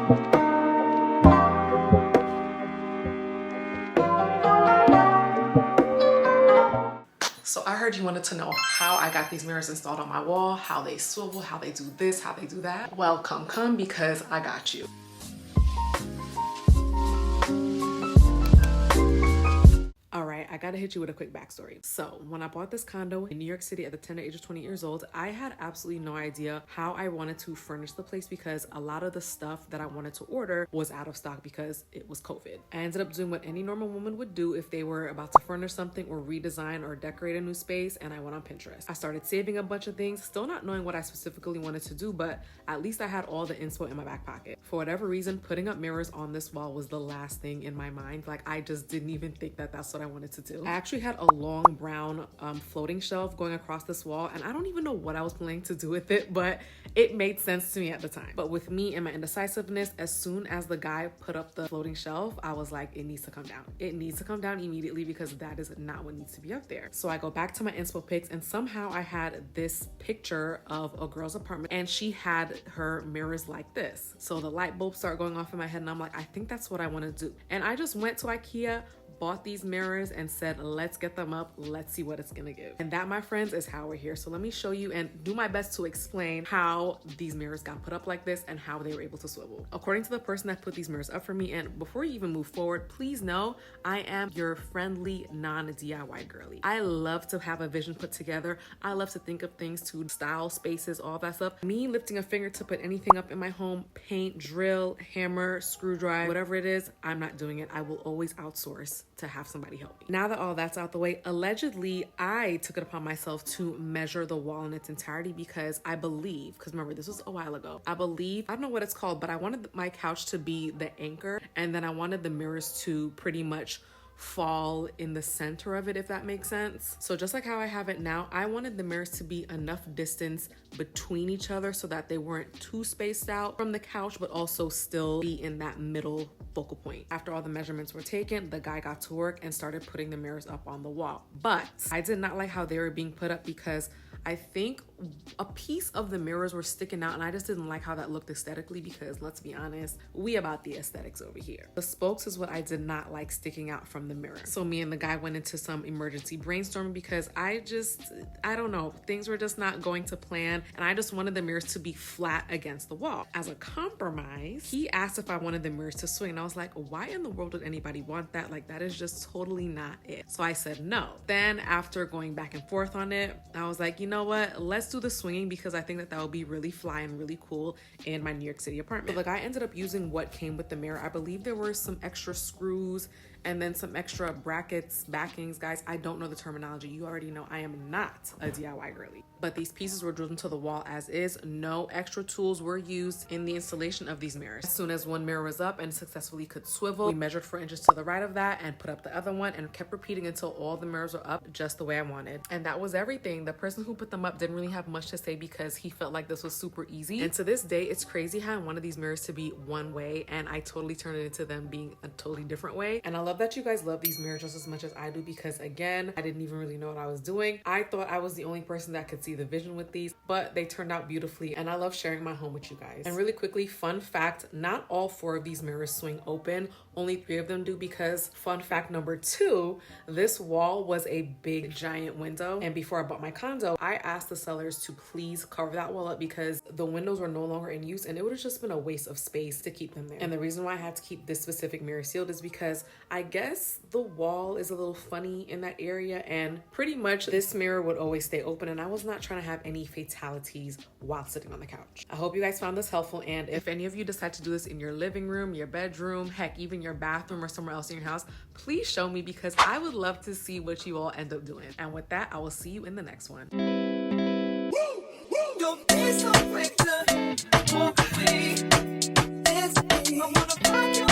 So I heard you wanted to know how I got these mirrors installed on my wall, how they swivel, how they do this, how they do that. Well, come because I got you. All right, I gotta hit you with a quick backstory. So when I bought this condo in New York City at the tender age of 20 years old, I had absolutely no idea how I wanted to furnish the place because a lot of the stuff that I wanted to order was out of stock because it was COVID. I ended up doing what any normal woman would do if they were about to furnish something or redesign or decorate a new space, and I went on Pinterest. I started saving a bunch of things, still not knowing what I specifically wanted to do, but at least I had all the inspo in my back pocket. For whatever reason, putting up mirrors on this wall was the last thing in my mind. Like, I just didn't even think that that's what I wanted to do. I actually had a long brown floating shelf going across this wall, and I don't even know what I was planning to do with it, but it made sense to me at the time. But with me and my indecisiveness, as soon as the guy put up the floating shelf, I was like, it needs to come down. It needs to come down immediately because that is not what needs to be up there. So I go back to my inspo pics, and somehow I had this picture of a girl's apartment, and she had her mirrors like this. So the light bulbs start going off in my head, and I'm like, I think that's what I want to do. And I just went to IKEA, bought these mirrors, and said, let's get them up, let's see what it's gonna give. And that, my friends, is how we're here. So let me show you and do my best to explain how these mirrors got put up like this and how they were able to swivel. According to the person that put these mirrors up for me, and before you even move forward, please know I am your friendly non-DIY girly. I love to have a vision put together. I love to think of things to style spaces, all that stuff. Me lifting a finger to put anything up in my home, paint, drill, hammer, screwdriver, whatever it is, I'm not doing it. I will always outsource to have somebody help me. Now that all that's out the way, allegedly, I took it upon myself to measure the wall in its entirety because I believe, because remember, this was a while ago, I don't know what it's called, but I wanted my couch to be the anchor, and then I wanted the mirrors to pretty much fall in the center of it, if that makes sense. So just like how I have it now, I wanted the mirrors to be enough distance between each other so that they weren't too spaced out from the couch, but also still be in that middle focal point. After all the measurements were taken, the guy got to work and started putting the mirrors up on the wall. But I did not like how they were being put up because I think a piece of the mirrors were sticking out, and I just didn't like how that looked aesthetically because, let's be honest, we about the aesthetics over here. The spokes is what I did not like sticking out from the mirror. So me and the guy went into some emergency brainstorming because I don't know, things were just not going to plan, and I just wanted the mirrors to be flat against the wall. As a compromise, he asked if I wanted the mirrors to swing, and I was like, why in the world would anybody want that? Like, that is just totally not it. So I said no. Then after going back and forth on it, I was like, you know what, let's do the swinging because I think that would be really fly and really cool in my New York City apartment. So the guy ended up using what came with the mirror. I believe there were some extra screws and then some extra brackets, backings. Guys, I don't know the terminology. You already know I am not a DIY girly. But these pieces were drilled into the wall as is. No extra tools were used in the installation of these mirrors. As soon as one mirror was up and successfully could swivel, we measured 4 inches to the right of that and put up the other one and kept repeating until all the mirrors were up just the way I wanted. And that was everything. The person who put them up didn't really have much to say because he felt like this was super easy. And to this day, it's crazy how I wanted these mirrors to be one way and I totally turned it into them being a totally different way. And I love that you guys love these mirrors just as much as I do because, again, I didn't even really know what I was doing. I thought I was the only person that could see the vision with these, but they turned out beautifully and I love sharing my home with you guys. And really quickly, fun fact, not all 4 of these mirrors swing open, only 3 of them do because, fun fact number 2, this wall was a big giant window, and before I bought my condo, I asked the sellers to please cover that wall up because the windows were no longer in use and it would have just been a waste of space to keep them there. And the reason why I had to keep this specific mirror sealed is because I guess the wall is a little funny in that area, and pretty much this mirror would always stay open, and I was not trying to have any fatalities while sitting on the couch. I hope you guys found this helpful, and if any of you decide to do this in your living room, your bedroom, heck, even your bathroom or somewhere else in your house, please show me because I would love to see what you all end up doing. And with that, I will see you in the next one. Don't be so quick to walk away. I wanna find you.